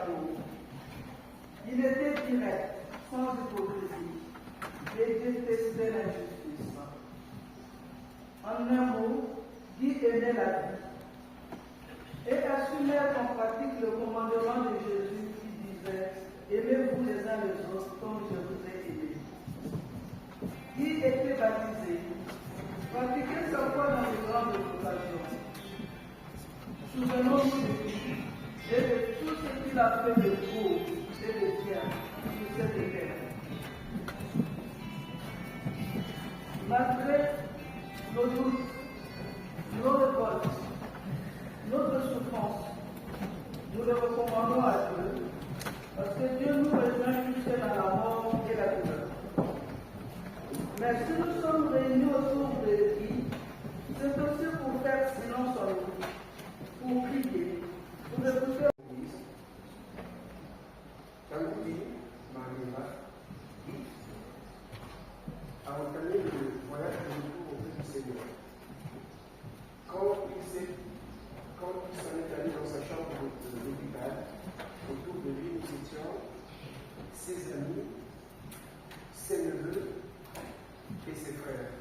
d'amour. Il était direct, sans hypocrisie, et détestait l'injustice. En un mot, Guy aimait la vie et assumait en pratique le commandement de Jésus qui disait « Aimez-vous les uns les autres comme je vous ai aimés ». Guy était baptisé, pratiquait sa foi dans les grandes occasions. Souvenons-nous de lui et de tout ce qu'il a fait de beau et de bien sur cette terre. Malgré nos doutes, nos révoltes, notre souffrance, nous le recommandons à Dieu, parce que Dieu nous rejoint jusque dans la mort et la douleur. Mais si nous sommes réunis autour de lui, c'est aussi pour faire silence en nous, pour prier, pour écouter. A entamé le voyage de retour auprès du Seigneur. Quand il s'en est allé dans sa chambre de l'hôpital, autour de lui, nous étions ses amis, ses neveux et ses frères.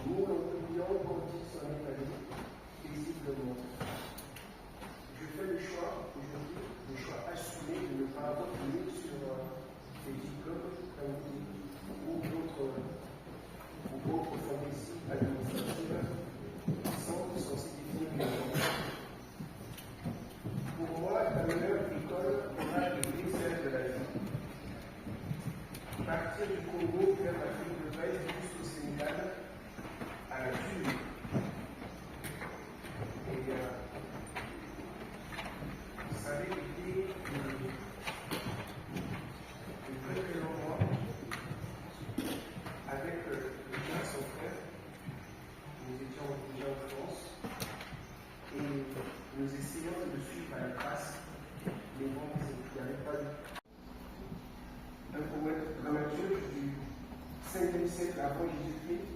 Nous l'entendions quand il s'en est allé, paisiblement. Je fais le choix aujourd'hui, le choix assumé de ne pas revenir sur des diplômes ou d'autres fantaisies administratives sans sensibiliser. Pour moi, la meilleure école aura été celle de la vie. Partir du Congo vers l'Afrique de l'Ouest jusqu'au Sénégal à la Tunisie. Et ça avait été un très long mois avec Lucas, son frère. Nous étions déjà en France et nous essayons de suivre à la trace les bons qui n'avaient pas eu. Un poète dramaturge du 5e siècle avant Jésus-Christ,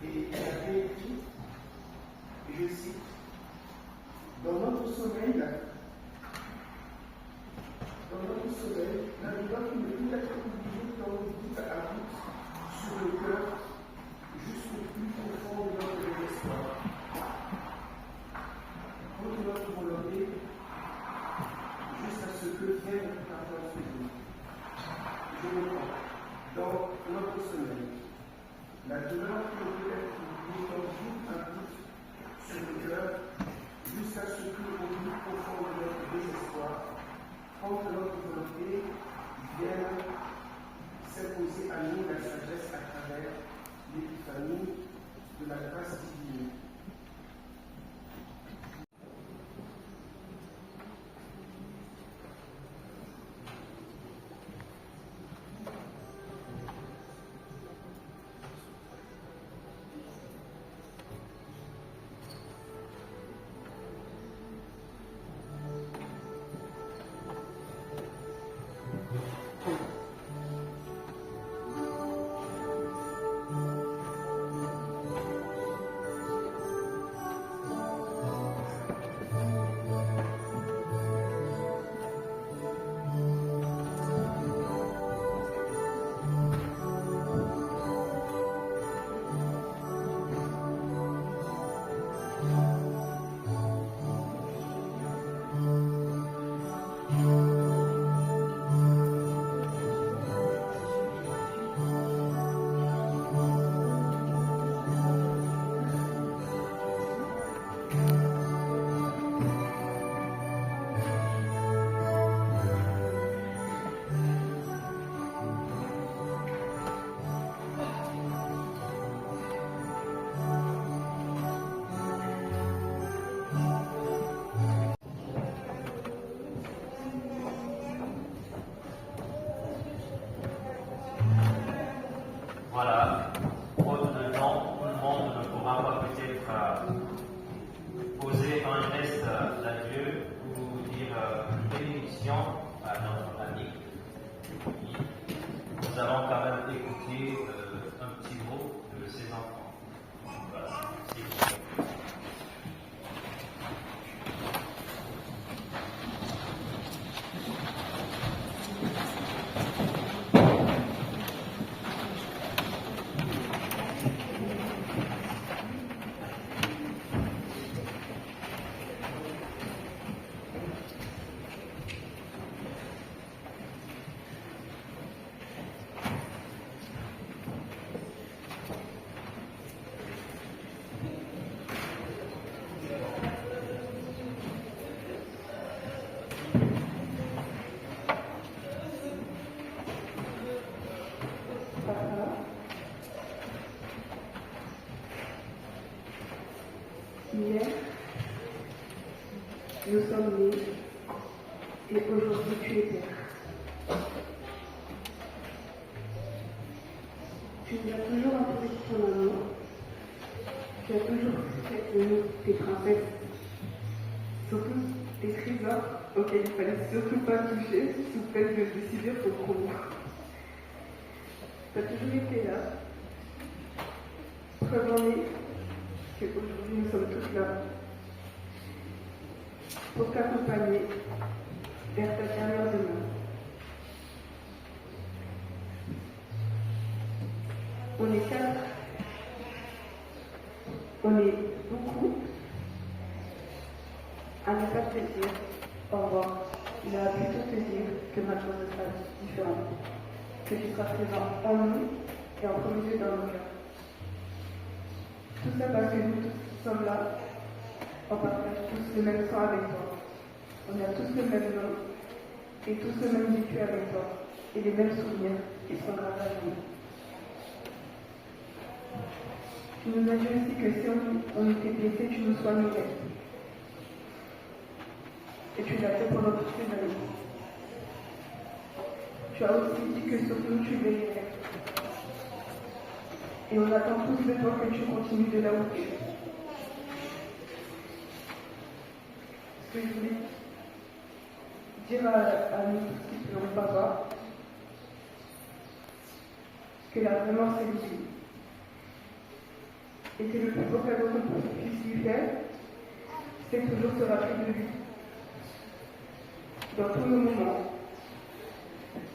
et il avait écrit, et je cite, dans notre sommeil, la douleur qui ne peut être oubliée dans le doute à route sur le cœur jusqu'au plus profond de notre désespoir. Contre notre volonté, jusqu'à ce que vienne le pardon sur nous. Je me prends dans notre sommeil. La douleur qui ne peut être oubliée dans un doute sur le cœur jusqu'à ce que au plus profond de notre désespoir, contre notre volonté, vienne s'imposer à nous la sagesse à travers l'épiphanie de la grâce divine. nous sommes nés et aujourd'hui tu es père. Tu nous as toujours entourés de ton amour. Tu as toujours fait de nous tes princesses, surtout des trésors auxquels il fallait surtout pas toucher sous peine de décider pour prendre. Tu as toujours été là. Preuve en est qu'aujourd'hui nous sommes tous là pour t'accompagner vers ta dernière demeure. On est 4, on est beaucoup à ne pas te dire au revoir. Il a plutôt te dire que maintenant ce sera différent, que tu seras présent en nous et en premier lieu dans nos cœurs. Tout ça parce que nous tous sommes là, on partage tous le même sang avec toi. On a tous le même nom et tous le même vécu avec toi et les mêmes souvenirs qui sont gravés à nous. Tu nous as dit aussi que si on était blessés, tu nous soignerais. Et tu l'as fait pendant toutes ces années. Tu as aussi dit que sur nous tu veillerais. Et on attend tous de toi que tu continues de là où tu es. Ce que je voulais dire à nous tous qui ne l'ont pas voir, que la vraiment c'est lui. Et que le plus beau cadeau qu'on puisse lui faire, c'est toujours se rappeler de lui. Dans tous nos moments,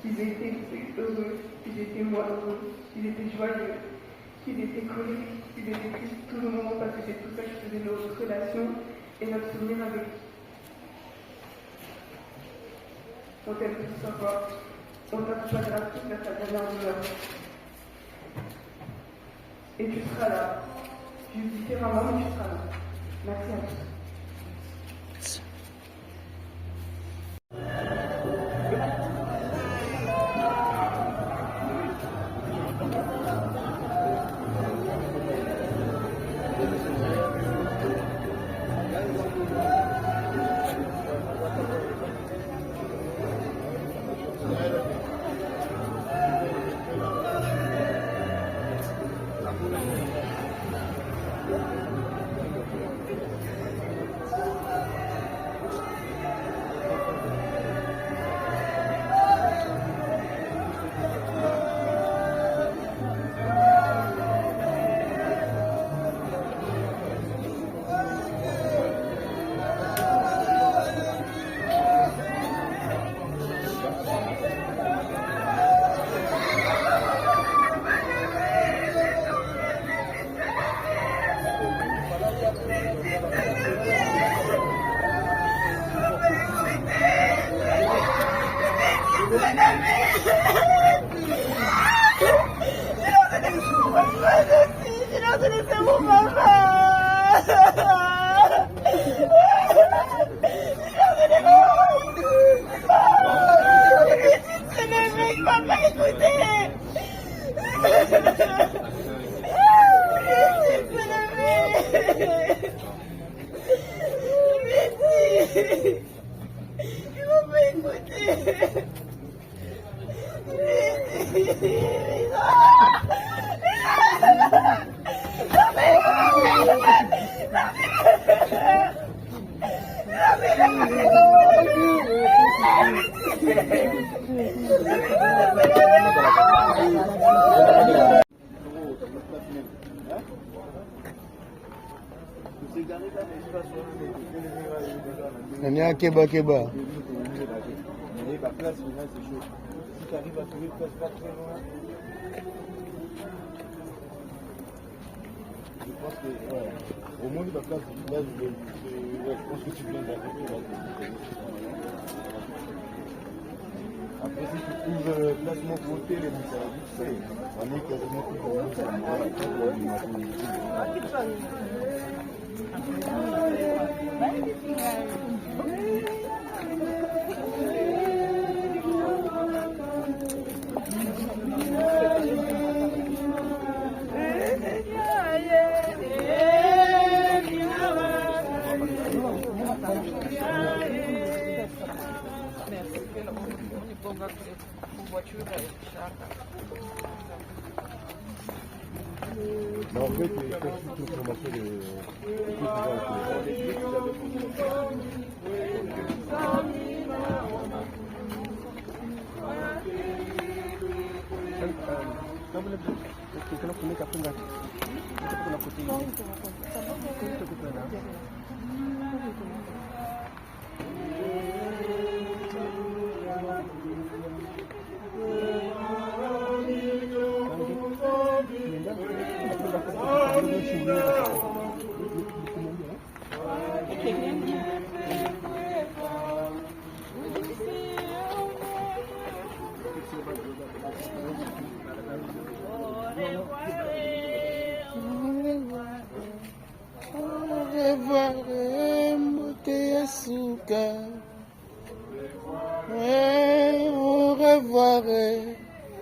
qu'ils étaient heureux, qu'ils étaient moins heureux, qu'ils étaient joyeux, qu'ils étaient colériques, qu'ils étaient tristes, tous nos moments, parce que c'est tout ça qui faisait notre relation et notre souvenir avec lui. On t'aime tous savoir, on t'accompagnera tous vers ta dernière demeure. Et tu seras là. Je dis différemment, mais tu seras là. Merci à tous. Nanya keba keba. La place finale c'est chaud. Si tu arrives à trouver une place pas très loin, je pense que ouais, au moins la place là, je pense que tu viens d'arriver. Après si tu trouves placement côté, les messages, tu sais, on est quasiment tout pour nous, ça Yeah. gonga pour voiture char. Mais en fait, il faut toute l'information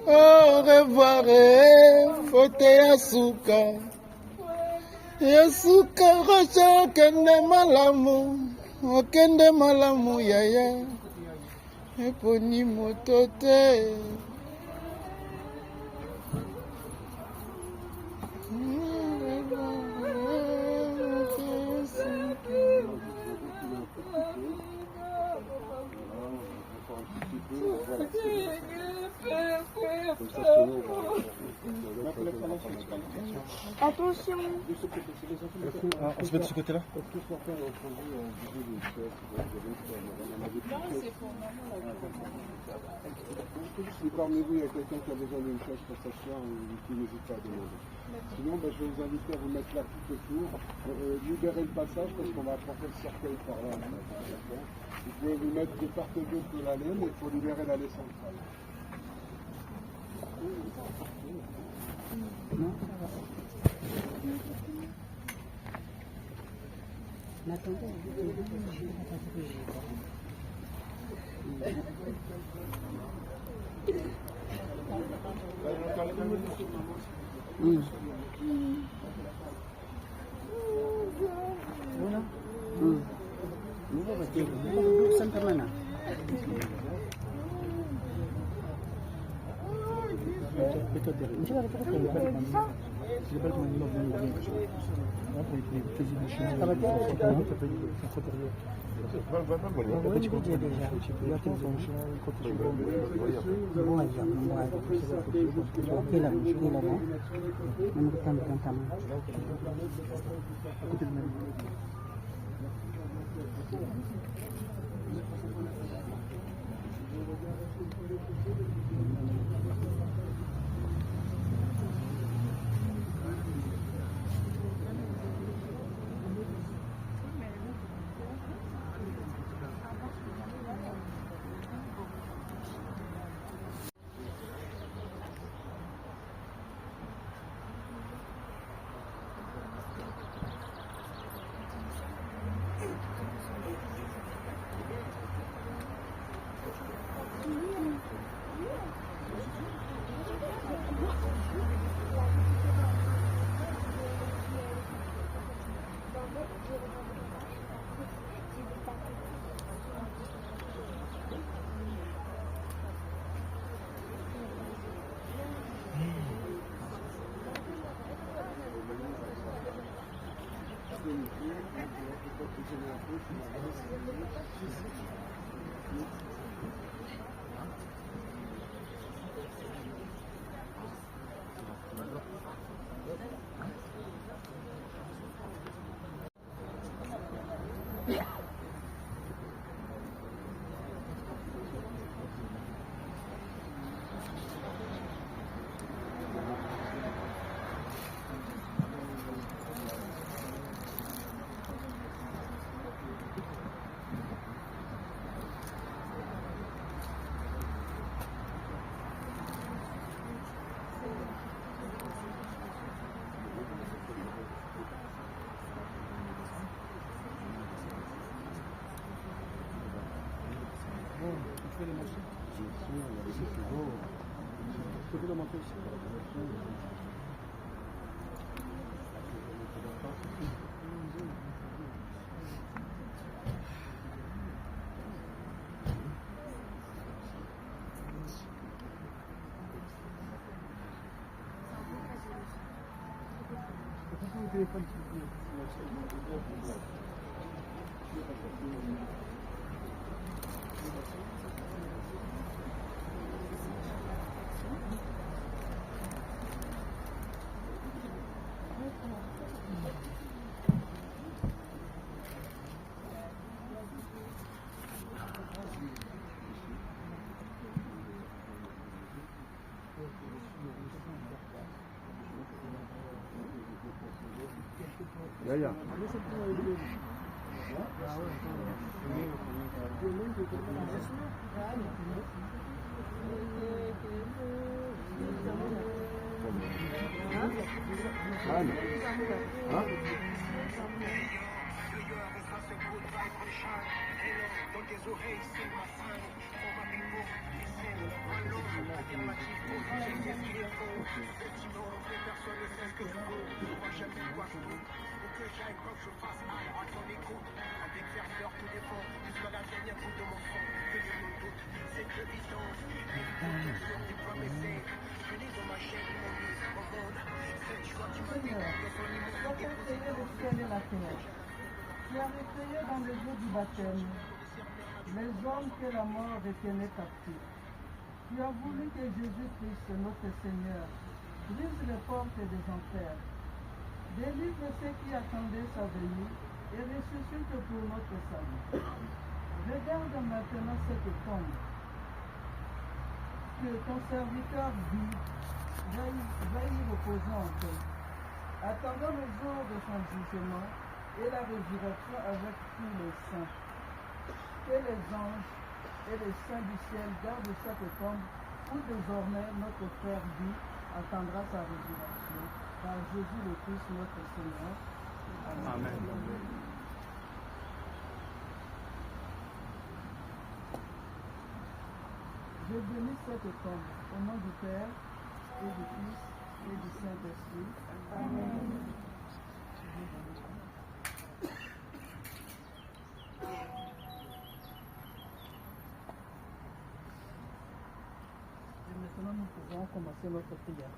Au revoir, fote yasuka. Yasuka rocha okende malamu yaya. Eponi motote. Attention. On se met de ce côté-là. Si parmi vous il y a quelqu'un qui a besoin d'une chaise pour s'asseoir, qui n'hésite pas à demander. Sinon, je vais vous inviter à vous mettre là tout autour, libérer le passage parce qu'on va apporter le cercueil par là. Vous pouvez vous mettre de part et d'autre de l'allée, mais il faut libérer l'allée centrale. Non, ça va. Mais attendez, je vais pas diriger. Voilà. Santa mana? téléphone. Yaya. Tu avais créé dans le jour du baptême les hommes que la mort retenait captifs. Tu as voulu que Jésus-Christ, notre Seigneur, brise les portes des enfers, délivre ceux qui attendaient sa venue et ressuscite pour notre salut. Regarde maintenant cette tombe que ton serviteur vit, va y reposer en paix, attendant le jour de son jugement et la résurrection avec tous les saints. Que les anges et les saints du ciel gardent cette tombe où désormais notre frère dit attendra sa résurrection par Jésus le Christ notre Seigneur. Amen. Amen. Je bénis cette tombe au nom du Père et du Fils et du Saint-Esprit. Amen. Maintenant, nous pouvons commencer notre prière.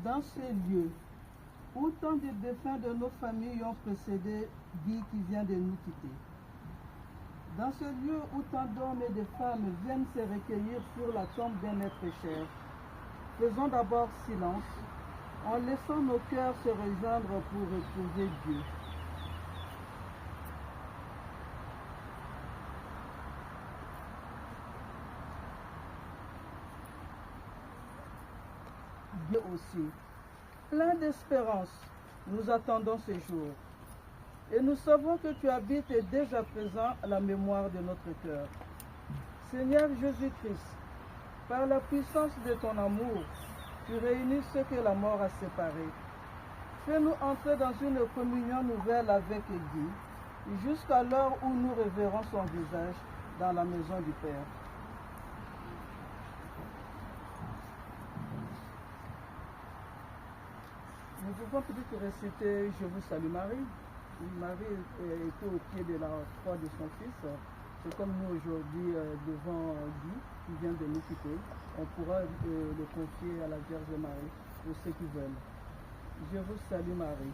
Dans ces lieux où tant de défunts de nos familles ont précédé Guy qui vient de nous quitter, dans ce lieu où tant d'hommes et de femmes viennent se recueillir sur la tombe d'un être cher, faisons d'abord silence, en laissant nos cœurs se rejoindre pour retrouver Dieu. Dieu aussi, plein d'espérance, nous attendons ce jour. Et nous savons que tu habites dès à présent à la mémoire de notre cœur. Seigneur Jésus-Christ, par la puissance de ton amour, tu réunis ceux que la mort a séparés. Fais-nous entrer dans une communion nouvelle avec Guy, jusqu'à l'heure où nous reverrons son visage dans la maison du Père. Nous pouvons peut-être réciter « Je vous salue Marie ». Marie était au pied de la croix de son fils. C'est comme nous aujourd'hui devant Guy qui vient de nous quitter. On pourra le confier à la Vierge Marie pour ceux qui veulent. Je vous salue Marie.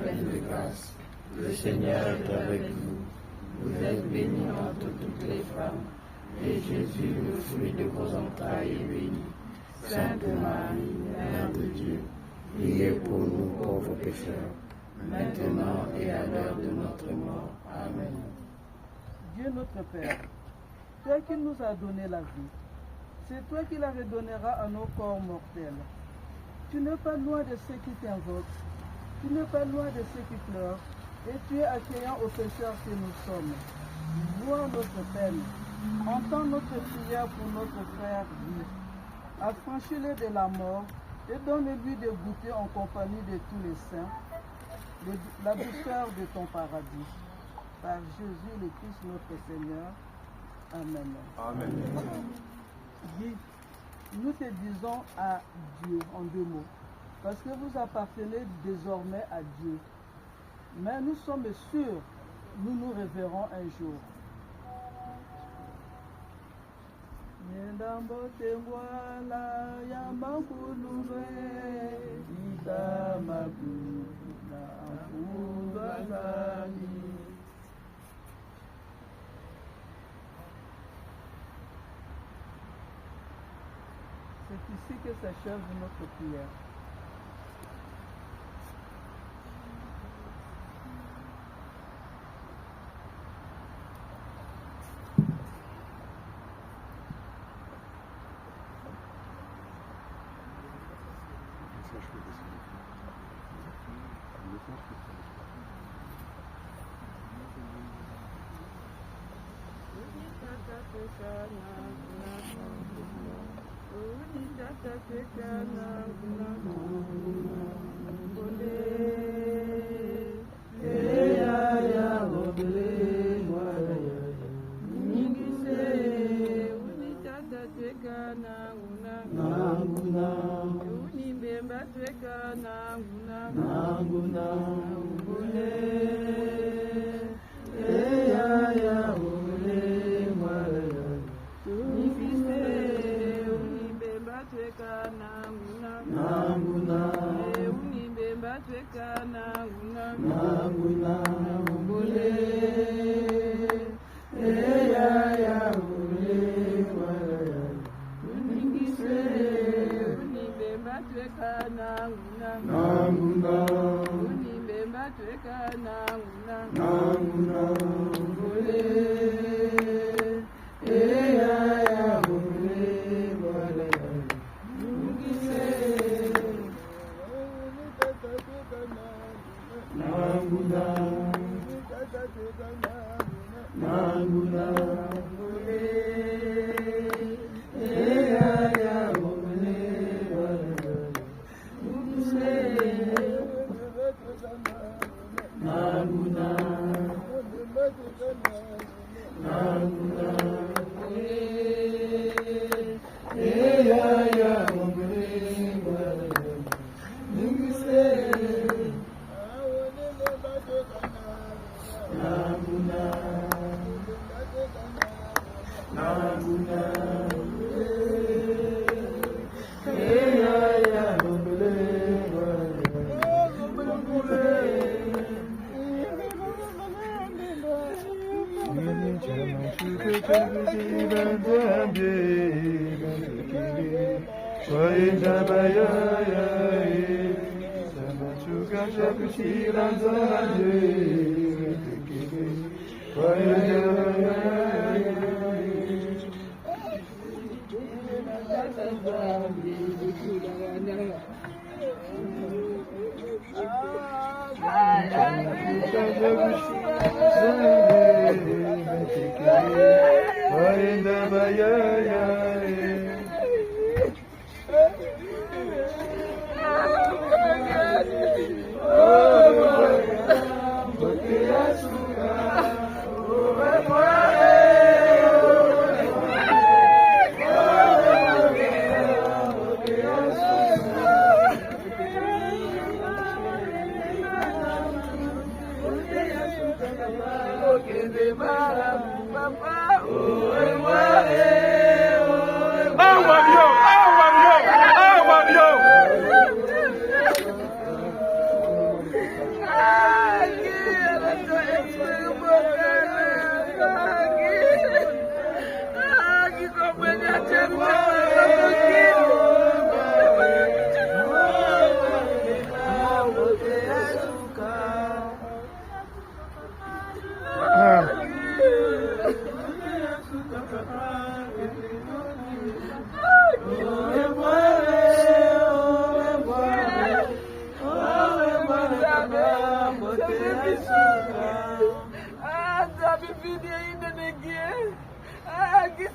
Pleine de grâce, le Seigneur est avec vous. Vous êtes bénie entre toutes les femmes, et Jésus, le fruit de vos entrailles, est béni. Sainte Marie, Mère de Dieu, priez pour nous pauvres pécheurs, maintenant et à l'heure de notre mort. Amen. Dieu notre Père, toi qui nous as donné la vie, c'est toi qui la redonneras à nos corps mortels. Tu n'es pas loin de ceux qui t'invoquent, tu n'es pas loin de ceux qui pleurent, et tu es accueillant aux pécheurs que nous sommes. Vois notre peine, entends notre prière pour notre frère Guy. Affranchis-le de la mort et donne-lui de goûter en compagnie de tous les saints la douceur de ton paradis. Par Jésus le Christ notre Seigneur. Amen. Amen. Guy, nous te disons adieu en deux mots. parce que vous appartenez désormais à Dieu. Mais nous sommes sûrs, nous nous reverrons un jour. Yendambo tengwala ya makulube ida makuna afudalani. C'est ici que s'achève notre prière.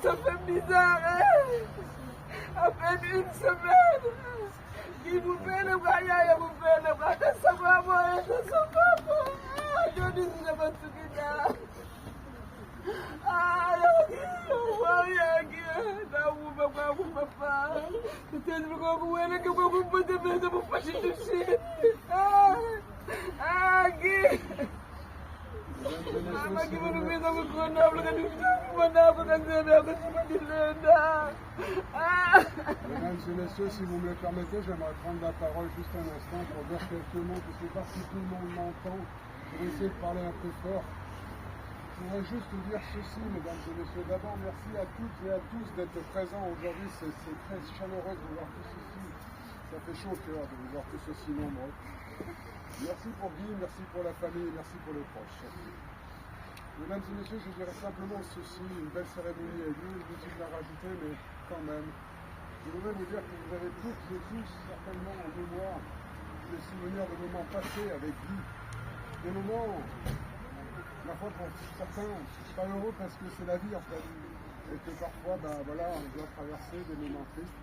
Ça fait bizarre, hein? À peine une semaine. Qui vous fait le voyage, vous fait le bras de sa maman et de son papa. Je dis, je vais tout quitter. Ah, nakufa kwakho papa kutheni kwakuwena ke kwakumphathephethe bufashitushini Mama kimenumisa kukhona kanti umanapho kanzena yakho simadilenda. Mesdames et messieurs, si vous me le permettez, j'aimerais prendre la parole juste un instant pour dire quelques mots. Je ne sais pas si tout le monde m'entend. Je vais essayer de parler un peu fort. Je voudrais juste vous dire ceci, mesdames et messieurs. D'abord, merci à toutes et à tous d'être présents aujourd'hui. C'est très chaleureux de vous voir tous ici. Ça fait chaud au cœur de vous voir tous aussi nombreux. Merci pour Guy, merci pour la famille, merci pour les proches. Mesdames et messieurs, je dirais simplement ceci, une belle cérémonie a eu lieu, inutile de la rajouter, mais quand même. Je voudrais vous dire que vous avez toutes et tous certainement en mémoire des souvenirs de moments passés avec Guy. Des moments, ma foi pour certains, pas heureux parce que c'est la vie en fait. Et que parfois, voilà, on doit traverser des moments tristes.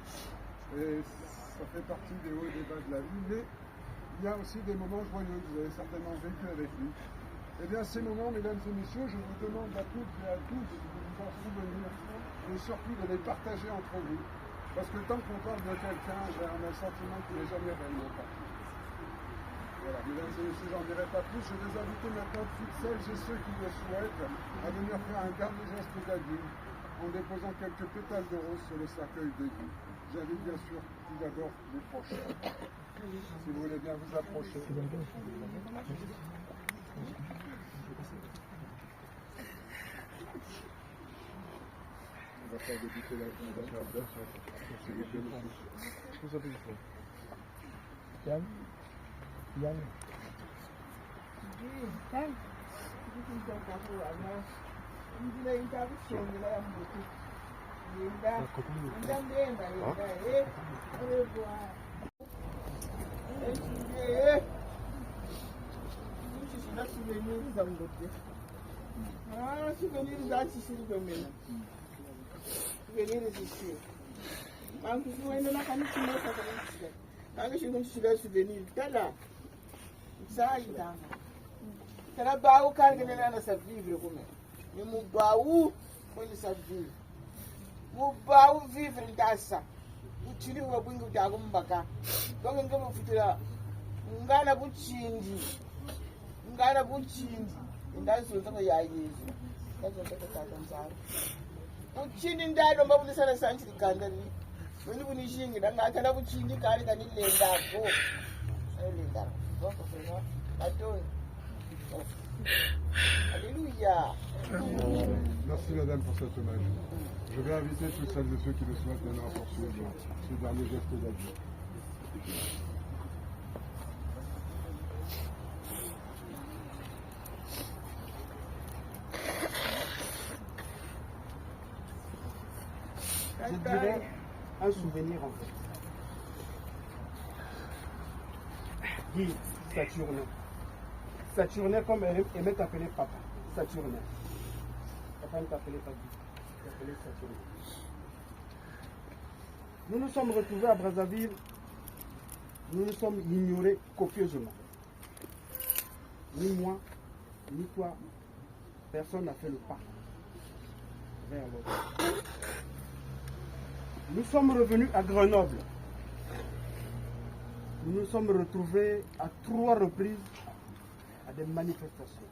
Et ça fait partie des hauts et des bas de la vie. Mais il y a aussi des moments joyeux que vous avez certainement vécu avec lui. Eh bien, ces moments, mesdames et messieurs, je vous demande à toutes et à tous de vous en souvenir et surtout de les partager entre vous. Parce que tant qu'on parle de quelqu'un, j'ai un sentiment qu'il n'est jamais réellement parti. Voilà, mesdames et messieurs, j'en dirai pas plus. Je vais inviter maintenant toutes celles et ceux qui le souhaitent à venir faire un dernier geste d'adieu en déposant quelques pétales de rose sur le cercueil de Guy. J'invite bien sûr tout d'abord les proches. Si vous voulez bien vous approcher. On va faire débuter la Mubau vivre ndasa uchili wa bwingi utago mbaka donge ngemo futira ngana buchindi ndazo nzako ya Yesu ndazo nzako tatanzana buchindi ndalo mbabulisa sanchi ligandari wini bunishingi ndangakala buchindi kali kanilendako ayolendako boko sema atoni Alléluia. Merci madame pour cet hommage. Je vais inviter toutes celles et ceux qui le souhaitent maintenant à poursuivre ce dernier geste d'adieu. Je dirais un souvenir en fait. Guy Saturnin. Saturnin comme elle aimait t'appeler papa. Saturnin. Papa ne t'appelait pas Guy. Il t'appelait Saturnin. Nous nous sommes retrouvés à Brazzaville. Nous nous sommes ignorés copieusement. Ni moi, ni toi. Personne n'a fait le pas vers l'autre. Nous sommes revenus à Grenoble. Nous nous sommes retrouvés à 3 reprises à des manifestations.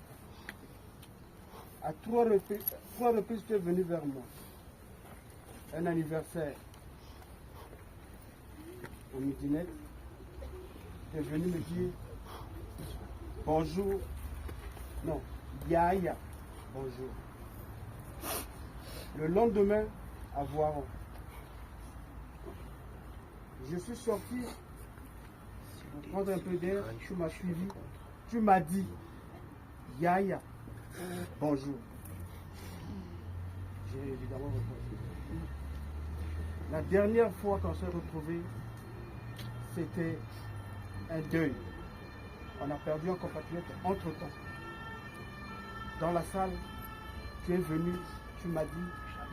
À 3 reprises, tu es venu vers moi. Un anniversaire au midinette. Tu es venu me dire bonjour. Non, Yaya, bonjour. Le lendemain, à Voiron. Je suis sorti pour prendre un peu d'air, tu m'as suivi, tu m'as dit Yaya, bonjour. J'ai évidemment répondu. La dernière fois qu'on s'est retrouvés, c'était un deuil. On a perdu un compatriote entre-temps. Dans la salle, tu es venu, tu m'as dit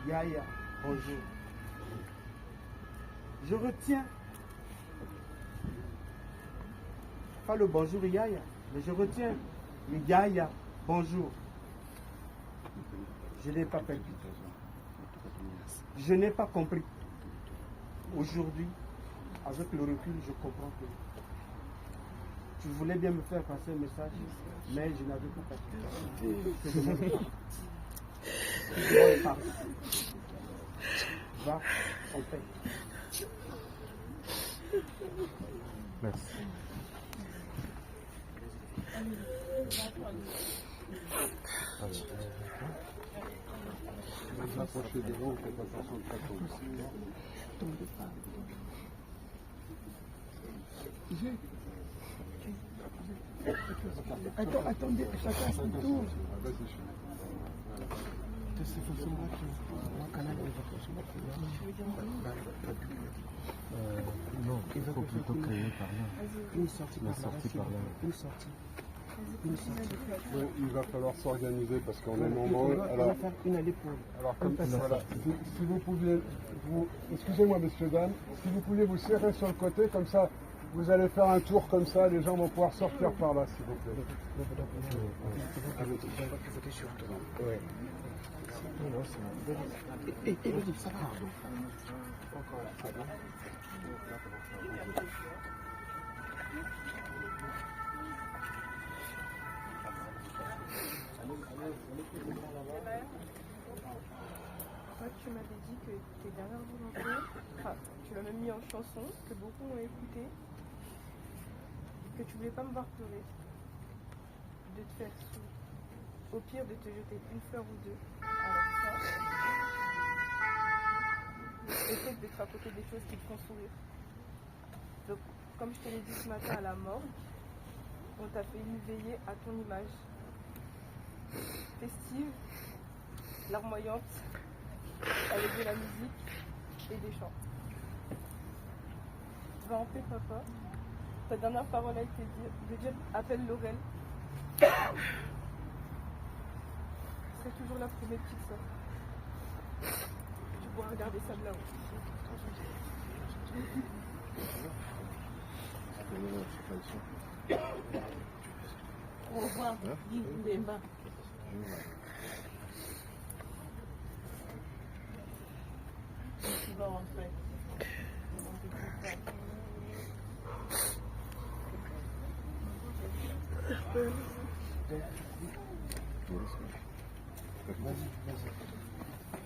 Yaya, bonjour. Je retiens pas le bonjour Yaya, mais je retiens le Yaya, bonjour. Je n'ai pas perdu. Je n'ai pas compris. Aujourd'hui, avec le recul, je comprends que tu voulais bien me faire passer un message, mais je n'avais pas compris. Va en paix. Merci. S'approcher des gens, faites attention de pas tomber. Attendez, chacun son tour. Non, il faut plutôt créer par là. Une sortie par là. Une sortie. Oui, il va falloir s'organiser parce qu'on est nombreux. On va Alors, faire une allée pour comme voilà, si vous pouviez, excusez-moi messieurs, dames, si vous pouviez vous serrer sur le côté, comme ça, vous allez faire un tour comme ça, les gens vont pouvoir sortir par là, s'il vous plaît. Toi, tu m'avais dit que tes dernières volontés, enfin, tu l'as même mis en chanson, que beaucoup ont écouté, que tu voulais pas me voir pleurer, de te faire sous, au pire de te jeter une fleur ou deux. Alors ça, essaie de te raconter des choses qui te font sourire. Donc, comme je te l'ai dit ce matin à la morgue, on t'a fait une veillée à ton image. Festive, larmoyante, avec de la musique et des chants. Va en paix, papa. Ta dernière parole a été de dire appelle Laurel. Je serai toujours là pour mes petites soeurs. Tu pourras regarder ça de là-haut. Au revoir, Guy Mbemba. Tu vas rentrer.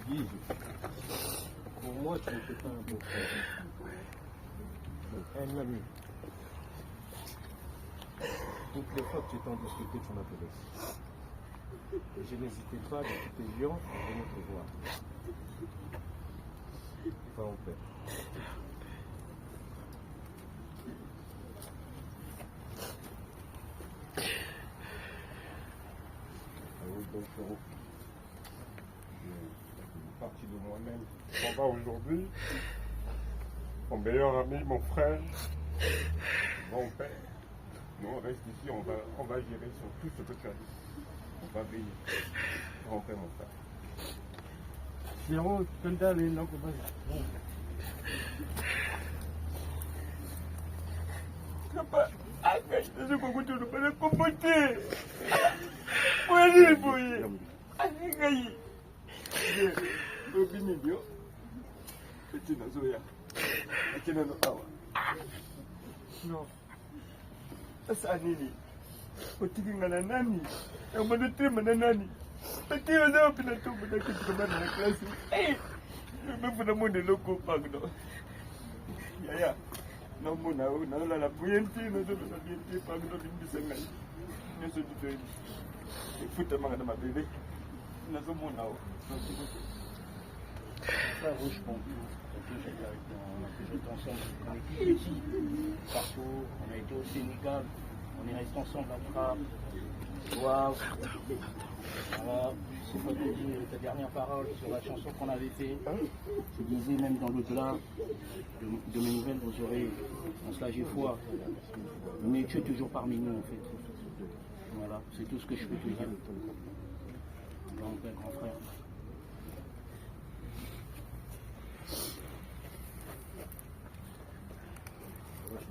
Guy, pour moi, tu n'étais pas un beau frère. Un ami. Toutes les fois que tu étais en difficulté, tu m'appelais. Et je n'hésitais pas de quitter Lyon pour venir te voir. Va en paix. Oui, donc une partie de moi-même s'en va aujourd'hui. Mon meilleur ami, mon frère, mon père. Nous, on reste ici, on va gérer sur tout ce que tu as dit. On va veiller. Mon père, mon frère. Papa, je peux pas le comporter. Moi, je l'ai bouillé. Allez, Robinio, petit Nazoya, petit Nanoawa. Non, ça nini. Petit Nani, et on m'a noté Mananani. Petit Nano, puis la tombe de la classe. Je me fous de mon loco, pardon. Yaya, non, mon aou, non, la bouillante, non, la bouillante, pardon, une bisangay. Ne se dit il faut te manquer de ma bébé. Nous sommes mon aou. Frère Rouge Pompou, on a toujours été ensemble, on est tous petits, partout, on a été au Sénégal, on est resté ensemble à Trappes, Waouh. Voilà, c'est pas te dire ta dernière parole sur la chanson qu'on avait fait. Tu disais même dans l'au-delà de mes nouvelles, vous aurez en cela j'ai foi. Mais tu es toujours parmi nous en fait. Voilà, c'est tout ce que je peux te dire. Donc, grand frère.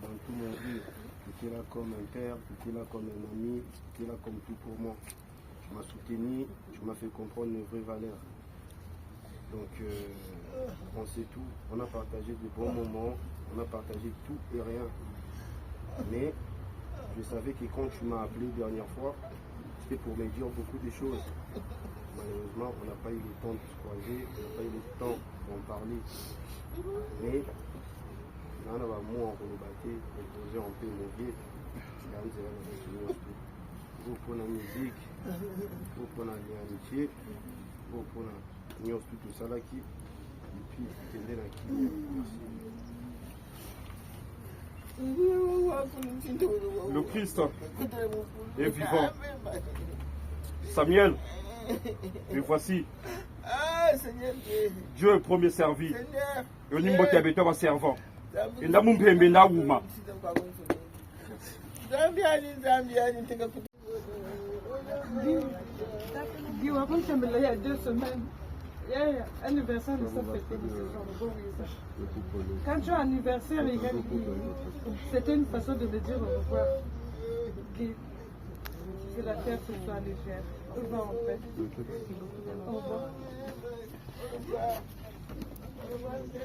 Dans tout mon vie, tu étais là comme un père, tu étais là comme un ami, tu étais là comme tout pour moi. Tu m'as soutenu, tu m'as fait comprendre mes vraies valeurs. Donc on sait tout, on a partagé de bons moments, on a partagé tout et rien. Mais je savais que quand tu m'as appelé dernière fois, c'était pour me dire beaucoup de choses. Malheureusement, on n'a pas eu le temps de se croiser, on n'a pas eu le temps d'en parler. Mais on a moi en rebatté, on posait un peu mon vieux. Pour la musique, pour l'amitié, pour la tout ça là qui, et puis tenir la qui. Le Christ est vivant. Samuel, me voici. Dieu est premier servi. Le nimbo tabeta va servant. Et la mumpembe na wuma. Guy, avant de il y a 2 semaines, il y a un anniversaire de sa fête de ce genre. Quand tu as un anniversaire, c'était une façon de me dire au revoir. Guy, que la terre se soit légère. Au revoir en fait. Au revoir. Au revoir.